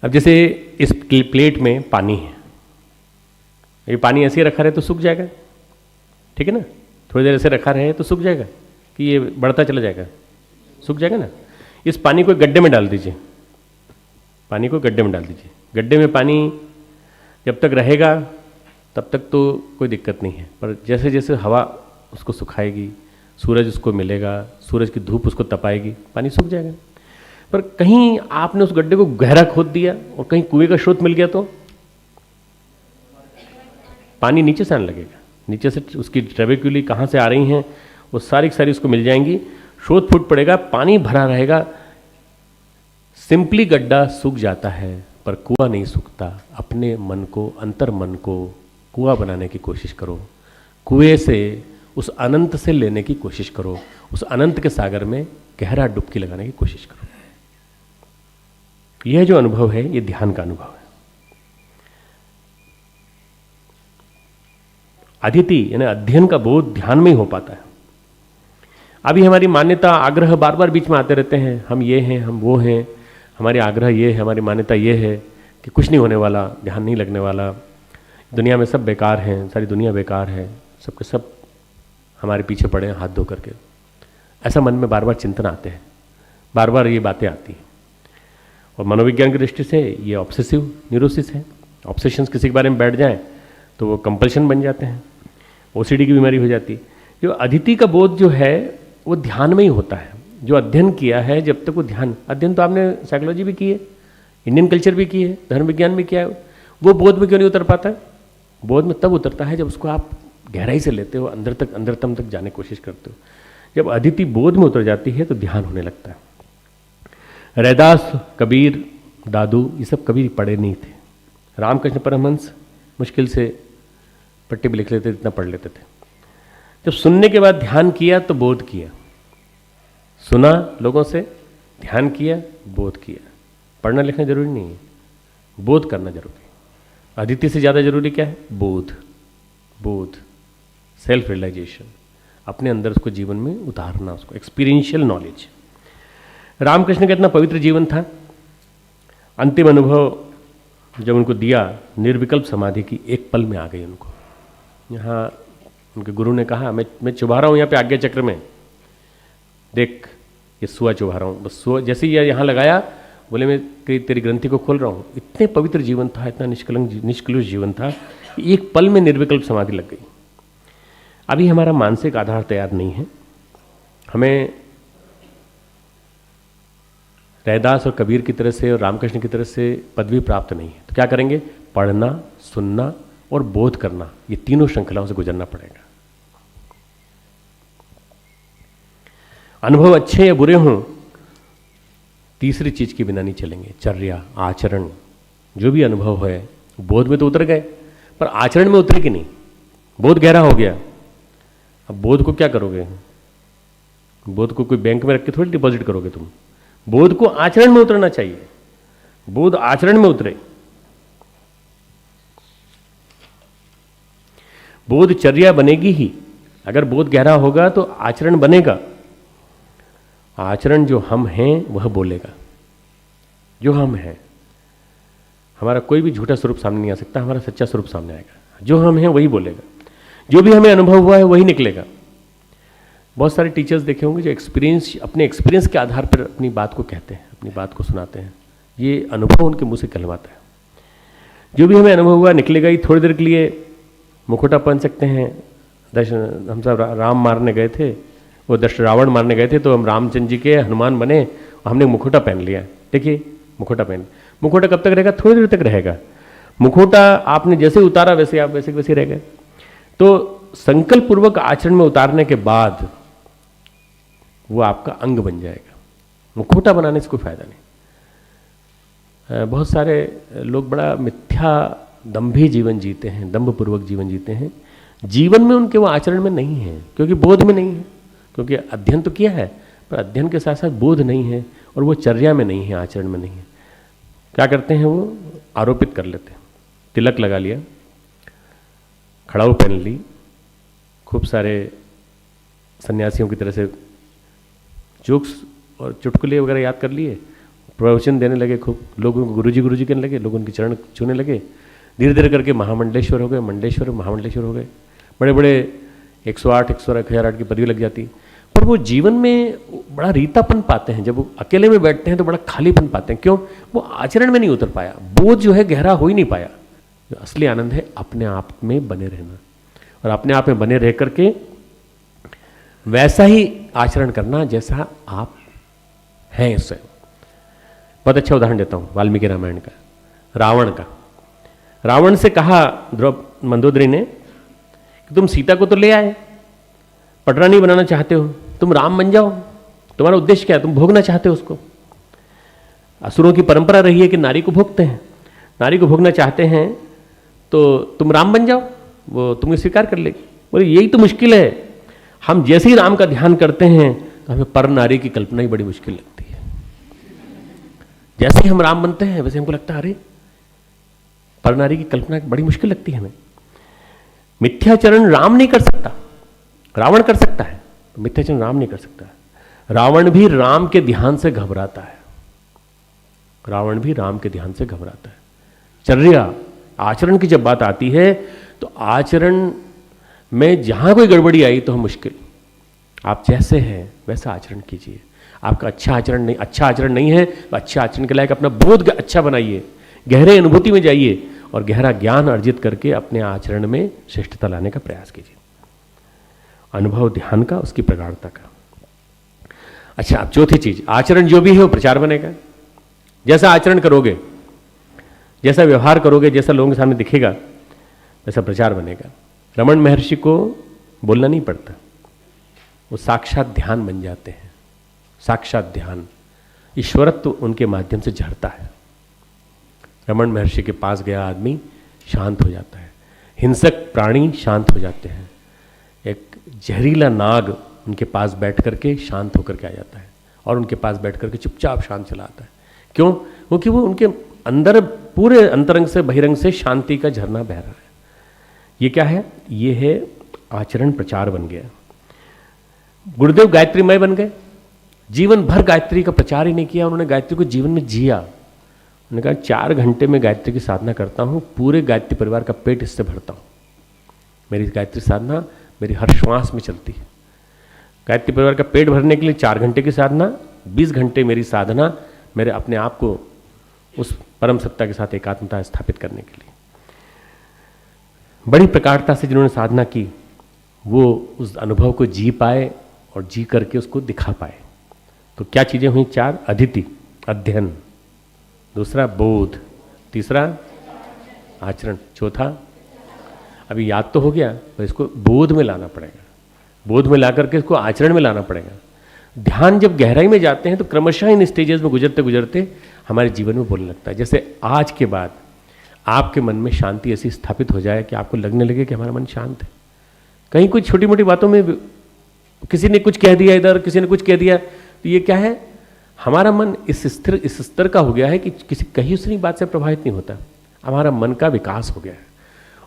अब जैसे इस प्लेट में पानी है, ये पानी ऐसे ही रखा रहे तो सूख जाएगा, ठीक है ना। थोड़ी देर ऐसे रखा रहे तो सूख जाएगा कि ये बढ़ता चला जाएगा, सूख जाएगा ना। इस पानी को गड्ढे में डाल दीजिए, पानी को गड्ढे में डाल दीजिए। गड्ढे में पानी जब तक रहेगा तब तक तो कोई दिक्कत नहीं है, पर जैसे जैसे हवा उसको सुखाएगी, सूरज उसको मिलेगा, सूरज की धूप उसको तपाएगी, पानी सूख जाएगा। पर कहीं आपने उस गड्ढे को गहरा खोद दिया और कहीं कुएं का स्रोत मिल गया तो पानी नीचे से आने लगेगा, नीचे से उसकी ट्रेबेक्यूली कहाँ से आ रही हैं वो सारी की सारी उसको मिल जाएंगी, स्रोत फूट पड़ेगा, पानी भरा रहेगा। सिंपली गड्ढा सूख जाता है पर कुआं नहीं सूखता। अपने मन को, अंतर मन को कुआं बनाने की कोशिश करो, कुएं से उस अनंत से लेने की कोशिश करो, उस अनंत के सागर में गहरा डुबकी लगाने की कोशिश करो। यह जो अनुभव है ये ध्यान का अनुभव है। अदिति यानी अध्ययन का बोध ध्यान में ही हो पाता है। अभी हमारी मान्यता, आग्रह बार बार बीच में आते रहते हैं, हम ये हैं, हम वो हैं, हमारे आग्रह ये है, हमारी मान्यता ये है कि कुछ नहीं होने वाला, ध्यान नहीं लगने वाला, दुनिया में सब बेकार हैं, सारी दुनिया बेकार है, सबके सब हमारे पीछे पड़े हैं हाथ धो करके। ऐसा मन में बार बार चिंतन आते हैं, बार बार ये बातें आती हैं। और मनोविज्ञान की दृष्टि से ये ऑब्सेसिव न्यूरोसिस है। ऑब्सेशंस किसी के बारे में बैठ जाएं तो वो कंपल्शन बन जाते हैं, ओसीडी की बीमारी हो जाती है। जो अदिति का बोध जो है वो ध्यान में ही होता है। जो अध्ययन किया है, जब तक वो ध्यान, अध्ययन तो आपने साइकोलॉजी भी की है, इंडियन कल्चर भी की है, धर्म विज्ञान भी किया है, वो बोध में क्यों नहीं उतर पाता है? बोध में तब उतरता है जब उसको आप गहराई से लेते हो, अंदर तक, अंदरतम तक जाने की कोशिश करते हो। जब अदिति बोध में उतर जाती है तो ध्यान होने लगता है। रैदास, कबीर, दादू ये सब कभी पढ़े नहीं थे। रामकृष्ण परमहंस मुश्किल से पट्टी पे लिख लेते, इतना पढ़ लेते थे। जब सुनने के बाद ध्यान किया तो बोध किया, सुना लोगों से, ध्यान किया, बोध किया। पढ़ना लिखना जरूरी नहीं है, बोध करना जरूरी है। अदिति से ज़्यादा जरूरी क्या है? बोध, बोध, सेल्फ रियलाइजेशन, अपने अंदर उसको जीवन में उतारना, उसको एक्सपीरियंशियल नॉलेज। रामकृष्ण का इतना पवित्र जीवन था, अंतिम अनुभव जब उनको दिया निर्विकल्प समाधि की, एक पल में आ गई उनको। यहाँ उनके गुरु ने कहा, मैं चुभा रहा हूँ यहाँ पे आज्ञा चक्र में, देख ये सुआ चुभा रहा हूँ, बस सुआ जैसे ही यहाँ लगाया, बोले मैं तेरी ग्रंथि को खोल रहा हूँ। इतने पवित्र जीवन था, इतना निष्कलुष जीवन था, एक पल में निर्विकल्प समाधि लग गई। अभी हमारा मानसिक आधार तैयार नहीं है, हमें रैदास और कबीर की तरह से और रामकृष्ण की तरह से पदवी प्राप्त नहीं है। तो क्या करेंगे? पढ़ना, सुनना और बोध करना, ये तीनों श्रृंखलाओं से गुजरना पड़ेगा। अनुभव अच्छे या बुरे हों, तीसरी चीज के बिना नहीं चलेंगे। चर्या, आचरण, जो भी अनुभव है, बोध में तो उतर गए पर आचरण में उतरे कि नहीं? बोध गहरा हो गया, अब बोध को क्या करोगे? बोध को कोई बैंक में रख के थोड़ी डिपॉजिट करोगे तुम। बोध को आचरण में उतरना चाहिए, बोध आचरण में उतरे। बोध चर्या बनेगी ही, अगर बोध गहरा होगा तो आचरण बनेगा। आचरण जो हम हैं वह बोलेगा, जो हम हैं। हमारा कोई भी झूठा स्वरूप सामने नहीं आ सकता, हमारा सच्चा स्वरूप सामने आएगा। जो हम हैं वही बोलेगा, जो भी हमें अनुभव हुआ है वही निकलेगा। बहुत सारे टीचर्स देखे होंगे जो अपने एक्सपीरियंस के आधार पर अपनी बात को कहते हैं, अपनी बात को सुनाते हैं। ये अनुभव उनके मुंह से कहलवाता है। जो भी हमें अनुभव हुआ निकलेगा ही। थोड़ी देर के लिए मुखौटा पहन सकते हैं। हम सब राम मारने गए थे, वो रावण मारने गए थे, तो हम रामचंद्र जी के हनुमान बने और हमने मुखौटा पहन लिया। देखिए मुखौटा पहन, मुखौटा कब तक रहेगा? थोड़ी देर तक रहेगा। मुखौटा आपने जैसे उतारा वैसे आप वैसे वैसे रह गए। तो संकल्प पूर्वक आचरण में उतारने के बाद वो आपका अंग बन जाएगा। मुखौटा बनाने से कोई फायदा नहीं। बहुत सारे लोग बड़ा मिथ्या दंभी जीवन जीते हैं, दंभपूर्वक जीवन जीते हैं। जीवन में उनके वो आचरण में नहीं है, क्योंकि बोध में नहीं है। क्योंकि अध्ययन तो किया है पर अध्ययन के साथ साथ बोध नहीं है, और वो चर्या में नहीं है, आचरण में नहीं है। क्या करते हैं? वो आरोपित कर लेते हैं। तिलक लगा लिया, खड़ाऊ पहन ली, खूब सारे सन्यासियों की तरह से जोक्स और चुटकुले वगैरह याद कर लिए, प्रवचन देने लगे, खूब लोगों को गुरुजी कहने लगे, लोग उनके चरण छूने लगे। धीरे धीरे करके महामंडलेश्वर हो गए, मंडलेश्वर महामंडलेश्वर हो गए। बड़े बड़े 108 108 की पदवी लग जाती। पर वो जीवन में बड़ा रीतापन पाते हैं। जब वो अकेले में बैठते हैं तो बड़ा खालीपन पाते हैं। क्यों? वो आचरण में नहीं उतर पाया, बोध जो है गहरा हो ही नहीं पाया। जो असली आनंद है अपने आप में बने रहना, और अपने आप में बने रह करके वैसा ही आचरण करना जैसा आप हैं इससे। बहुत अच्छा उदाहरण देता हूँ वाल्मीकि रामायण का, रावण का। रावण से कहा मंदोदरी ने कि तुम सीता को तो ले आए, पटरानी बनाना चाहते हो, तुम राम बन जाओ, तुम्हारा उद्देश्य क्या है, तुम भोगना चाहते हो उसको। असुरों की परंपरा रही है कि नारी को भोगते हैं, नारी को भोगना चाहते हैं तो तुम राम बन जाओ, वो तुम्हें स्वीकार कर लेगी। बोले यही तो मुश्किल है, हम जैसे ही राम का ध्यान करते हैं तो हमें पर नारी की कल्पना ही बड़ी मुश्किल लगती है। जैसे ही हम राम बनते हैं वैसे हमको लगता है अरे पर नारी की कल्पना बड़ी मुश्किल लगती है हमें। मिथ्याचरण राम नहीं कर सकता, रावण कर सकता है, मिथ्याचरण राम नहीं कर सकता। रावण भी राम के ध्यान से घबराता है, रावण भी राम के ध्यान से घबराता है। चर्या आचरण की जब बात आती है तो आचरण में जहां कोई गड़बड़ी आई तो हम मुश्किल। आप जैसे हैं वैसा आचरण कीजिए। आपका अच्छा आचरण नहीं है तो अच्छा आचरण के लायक अपना बोध अच्छा बनाइए, गहरे अनुभूति में जाइए और गहरा ज्ञान अर्जित करके अपने आचरण में श्रेष्ठता लाने का प्रयास कीजिए। अनुभव ध्यान का, उसकी प्रगाढ़ता का। अच्छा, अब चौथी चीज, आचरण जो भी है वो प्रचार बनेगा। जैसा आचरण करोगे, जैसा व्यवहार करोगे, जैसा लोगों के सामने दिखेगा वैसा प्रचार बनेगा। रमण महर्षि को बोलना नहीं पड़ता, वो साक्षात ध्यान बन जाते हैं। साक्षात ध्यान, ईश्वरत्व उनके माध्यम से झरता है। रमण महर्षि के पास गया आदमी शांत हो जाता है, हिंसक प्राणी शांत हो जाते हैं। एक जहरीला नाग उनके पास बैठ करके शांत होकर के आ जाता है और उनके पास बैठ करके चुपचाप शांत चला आता है। क्यों? क्योंकि वो उनके अंदर पूरे अंतरंग से बहिरंग से शांति का झरना बह रहा है। ये क्या है? ये है आचरण प्रचार बन गया। गुरुदेव गायत्रीमय बन गए, जीवन भर गायत्री का प्रचार ही नहीं किया, उन्होंने गायत्री को जीवन में जिया। उन्होंने कहा 4 घंटे में गायत्री की साधना करता हूँ, पूरे गायत्री परिवार का पेट इससे भरता हूँ। मेरी गायत्री साधना मेरी हर श्वास में चलती है। गायत्री परिवार का पेट भरने के लिए 4 घंटे की साधना, 20 घंटे मेरी साधना मेरे अपने आप को उस परम सत्ता के साथ एकात्मता स्थापित करने के लिए। बड़ी प्रकारता से जिन्होंने साधना की वो उस अनुभव को जी पाए और जी करके उसको दिखा पाए। तो क्या चीजें हुई? 4, अदिति अध्ययन, दूसरा बोध, तीसरा आचरण, चौथा अभी याद तो हो गया तो इसको बोध में लाना पड़ेगा। बोध में ला करके इसको आचरण में लाना पड़ेगा। ध्यान जब गहराई में जाते हैं तो क्रमशः इन स्टेजेस में गुजरते गुजरते हमारे जीवन में बोलने लगता है। जैसे आज के बाद आपके मन में शांति ऐसी स्थापित हो जाए कि आपको लगने लगे कि हमारा मन शांत है। कहीं कुछ छोटी मोटी बातों में किसी ने कुछ कह दिया, इधर किसी ने कुछ कह दिया, तो ये क्या है? हमारा मन इस स्तर का हो गया है कि किसी कहीं दूसरी बात से प्रभावित नहीं होता। हमारा मन का विकास हो गया है।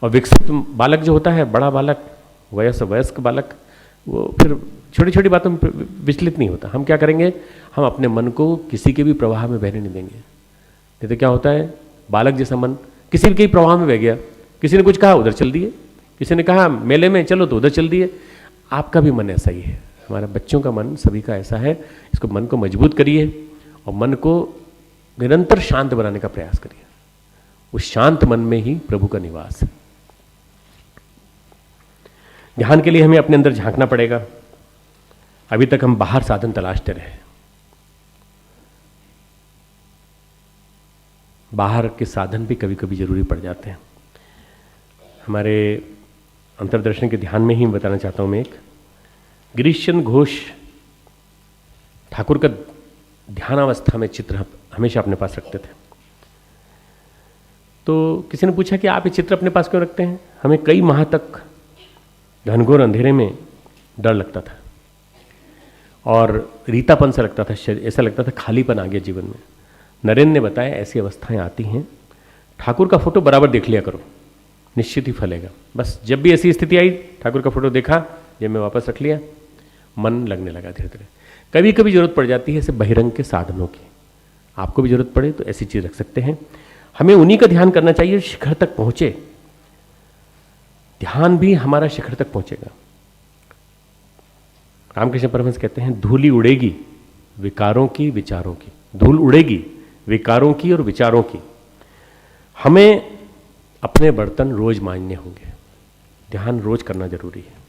और विकसित बालक जो होता है, बड़ा बालक, वयस्क बालक, वो फिर छोटी छोटी बातों में विचलित नहीं होता। हम क्या करेंगे? हम अपने मन को किसी के भी प्रवाह में बहने नहीं देंगे। नहीं तो क्या होता है? बालक जैसा मन किसी के प्रवाह में बह गया। किसी ने कुछ कहा उधर चल दिए, किसी ने कहा मेले में चलो तो उधर चल दिए। आपका भी मन ऐसा ही है, हमारा बच्चों का मन सभी का ऐसा है। इसको मन को मजबूत करिए और मन को निरंतर शांत बनाने का प्रयास करिए। उस शांत मन में ही प्रभु का निवास है। ध्यान के लिए हमें अपने अंदर झांकना पड़ेगा। अभी तक हम बाहर साधन तलाशते रहे, बाहर के साधन भी कभी कभी जरूरी पड़ जाते हैं। हमारे अंतर्दर्शन के ध्यान में ही बताना चाहता हूं मैं एक गिरीश चंद्र घोष ठाकुर का ध्यानावस्था में चित्र हमेशा अपने पास रखते थे। तो किसी ने पूछा कि आप ये चित्र अपने पास क्यों रखते हैं? हमें कई माह तक घनघोर अंधेरे में डर लगता था और रीतापन सा लगता था, ऐसा लगता था खालीपन आ गया जीवन में। नरेंद्र ने बताया ऐसी अवस्थाएं आती हैं, ठाकुर का फोटो बराबर देख लिया करो, निश्चित ही फलेगा। बस जब भी ऐसी स्थिति आई, ठाकुर का फोटो देखा, जब मैं वापस रख लिया, मन लगने लगा धीरे धीरे। कभी कभी जरूरत पड़ जाती है ऐसे बहिरंग के साधनों की, आपको भी जरूरत पड़े तो ऐसी चीज रख सकते हैं। हमें उन्हीं का ध्यान करना चाहिए शिखर तक पहुंचे। ध्यान भी हमारा शिखर तक पहुंचेगा। रामकृष्ण परमहंस कहते हैं धूली उड़ेगी विकारों की विचारों की, धूल उड़ेगी विकारों की और विचारों की। हमें अपने बर्तन रोज मांजने होंगे, ध्यान रोज करना जरूरी है।